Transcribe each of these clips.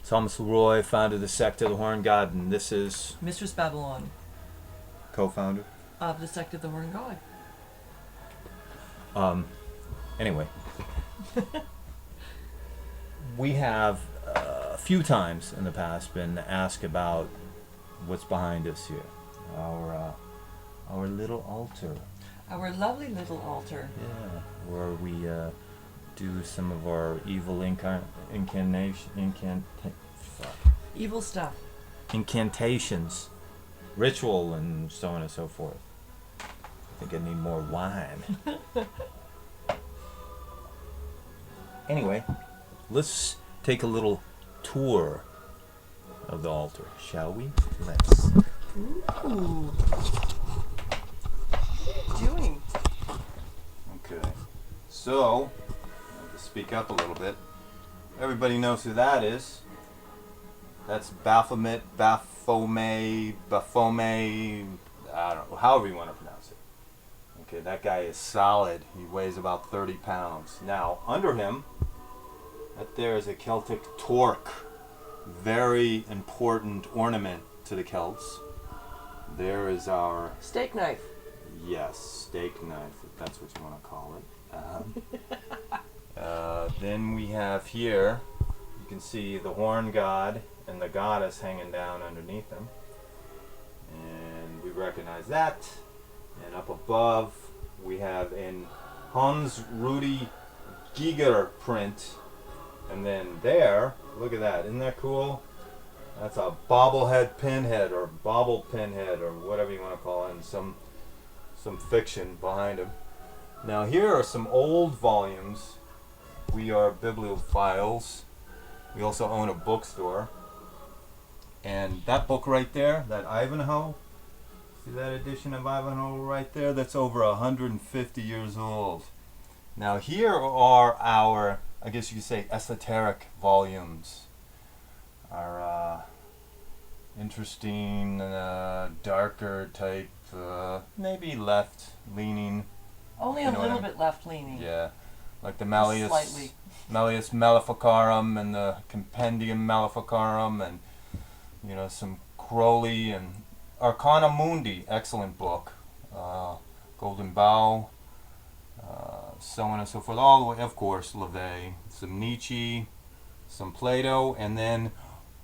Thomas LeRoy founded the Sect of the Horn God, and this is Mistress Babylon co-founder. of the Sect of the Horn God. Anyway, we have a few times in the past been asked about what's behind us here, our little altar. Our lovely little altar. Yeah, where we do some of our evil Evil stuff. incantations, ritual, and so on and so forth. I think I need more wine. Anyway, let's take a little tour of the altar, shall we? Let's. Ooh. What are you doing? Okay. So, I have to speak up a little bit. Everybody knows who that is. That's Baphomet, I don't know, however you want to pronounce it. Okay, that guy is solid. He weighs about 30 pounds. Now, under him, that there is a Celtic torque. Very important ornament to the Celts. There is our... Steak knife. Yes, steak knife, if that's what you want to call it. Then we have here, you can see the horn god and the goddess hanging down underneath him. And we recognize that. And up above, we have in Hans Rudi Giger print. And then there, look at that, isn't that cool? That's a bobblehead pinhead, or bobble pinhead, or whatever you want to call it, and some fiction behind him. Now here are some old volumes. We are bibliophiles. We also own a bookstore. And that book right there, that Ivanhoe, see that edition of Ivanhoe right there? That's over 150 years old. Now here are our, I guess you could say, esoteric volumes. Our interesting, darker type, maybe left-leaning. Only a little bit left leaning. Yeah, like the Malleus, Slightly. Malleus Maleficarum and the Compendium Maleficarum, and some Crowley and Arcana Mundi, excellent book. Golden Bough, so on and so forth. All the way, of course, LaVey, some Nietzsche, some Plato, and then,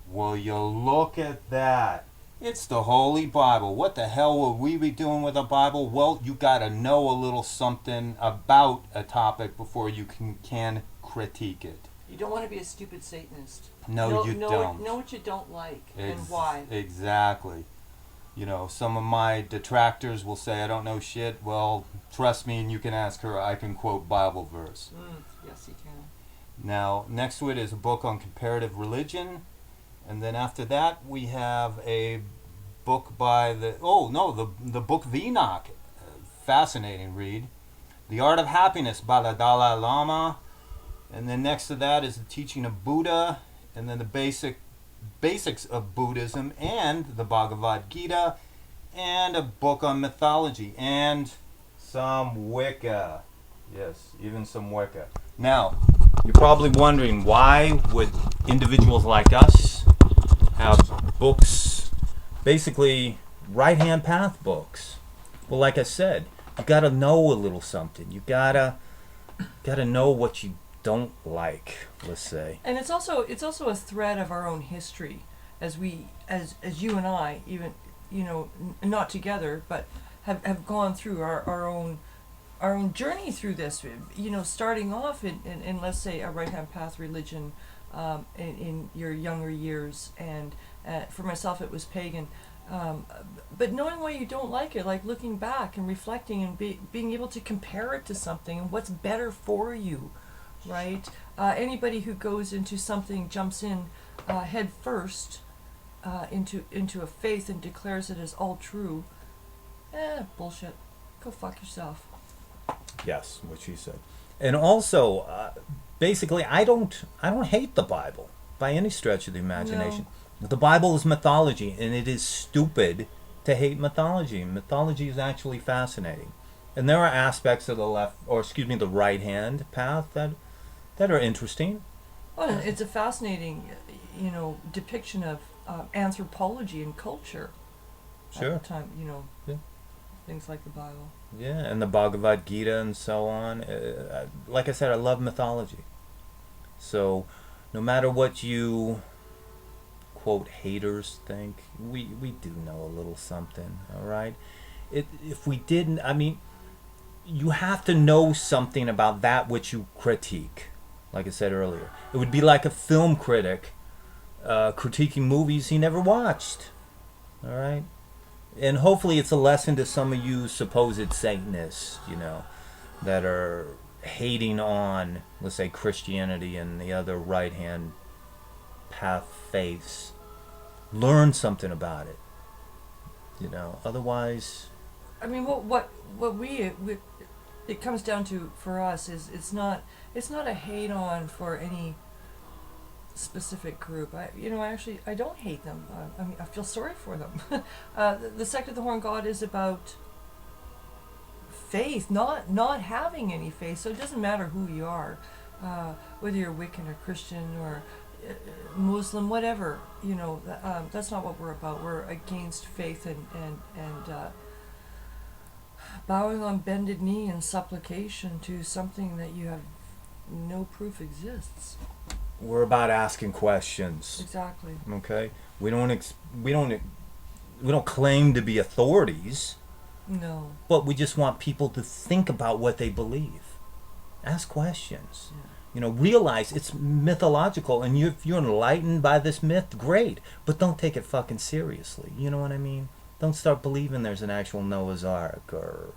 will you look at that? It's the Holy Bible. What the hell will we be doing with a Bible? Well, you gotta know a little something about a topic before you can critique it. You don't want to be a stupid Satanist. No, you don't. Know what you don't like and why. Exactly. Some of my detractors will say I don't know shit. Well, trust me, and you can ask her. I can quote Bible verse. Yes, you can. Now, next to it is a book on comparative religion. And then after that, we have a book by the book of Enoch. Fascinating read. The Art of Happiness by the Dalai Lama. And then next to that is the Teaching of Buddha. And then the Basics of Buddhism and the Bhagavad Gita. And a book on mythology. And some Wicca. Yes, even some Wicca. Now, you're probably wondering, why would individuals like us have books, basically right-hand path books? Well, like I said, you gotta know a little something. You gotta know what you don't like, let's say. And it's also a thread of our own history, as you and I, even not together, but have gone through our own journey through this. Starting off in let's say a right-hand path religion. In your younger years, and for myself it was pagan, but knowing why you don't like it, like looking back and reflecting and being able to compare it to something and what's better for you, right? Anybody who goes into something, jumps in head first into a faith and declares it as all true, bullshit. Go fuck yourself. Yes, what she said. And also, basically, I don't hate the Bible by any stretch of the imagination. No. The Bible is mythology, and it is stupid to hate mythology. Mythology is actually fascinating, and there are aspects of the the right-hand path that are interesting. Well, it's a fascinating. depiction of anthropology and culture Sure. at the time. Yeah. Things like the Bible. Yeah, and the Bhagavad Gita and so on. Like I said, I love mythology. So, no matter what you quote haters think, we do know a little something. All right. If we didn't, I mean, you have to know something about that which you critique. Like I said earlier, it would be like a film critic critiquing movies he never watched. All right. And hopefully it's a lesson to some of you supposed Satanists, that are hating on, let's say, Christianity and the other right-hand path faiths. Learn something about it. Otherwise... I mean, what we it comes down to for us is it's not a hate on for any specific group. I don't hate them. I mean, I feel sorry for them. The Sect of the Horn God is about faith, not having any faith. So it doesn't matter who you are, whether you're Wiccan or Christian or Muslim, whatever. That's not what we're about. We're against faith and bowing on bended knee in supplication to something that you have no proof exists. We're about asking questions. Exactly. Okay? We don't claim to be authorities. No. But we just want people to think about what they believe. Ask questions. Yeah. Realize it's mythological, and if you're enlightened by this myth, great. But don't take it fucking seriously. You know what I mean? Don't start believing there's an actual Noah's Ark or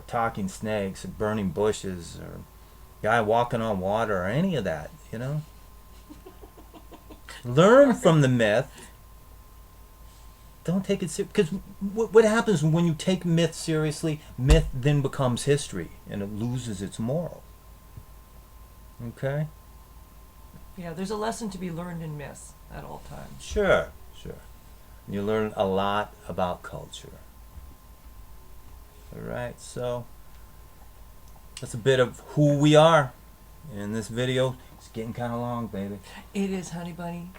talking snakes or burning bushes or guy walking on water or any of that, Learn from the myth. Don't take it seriously. Because what happens when you take myth seriously, myth then becomes history and it loses its moral. Okay? Yeah, there's a lesson to be learned in myths at all times. Sure. You learn a lot about culture. Alright, so that's a bit of who we are. In this video, it's getting kind of long, baby. It is, honey bunny.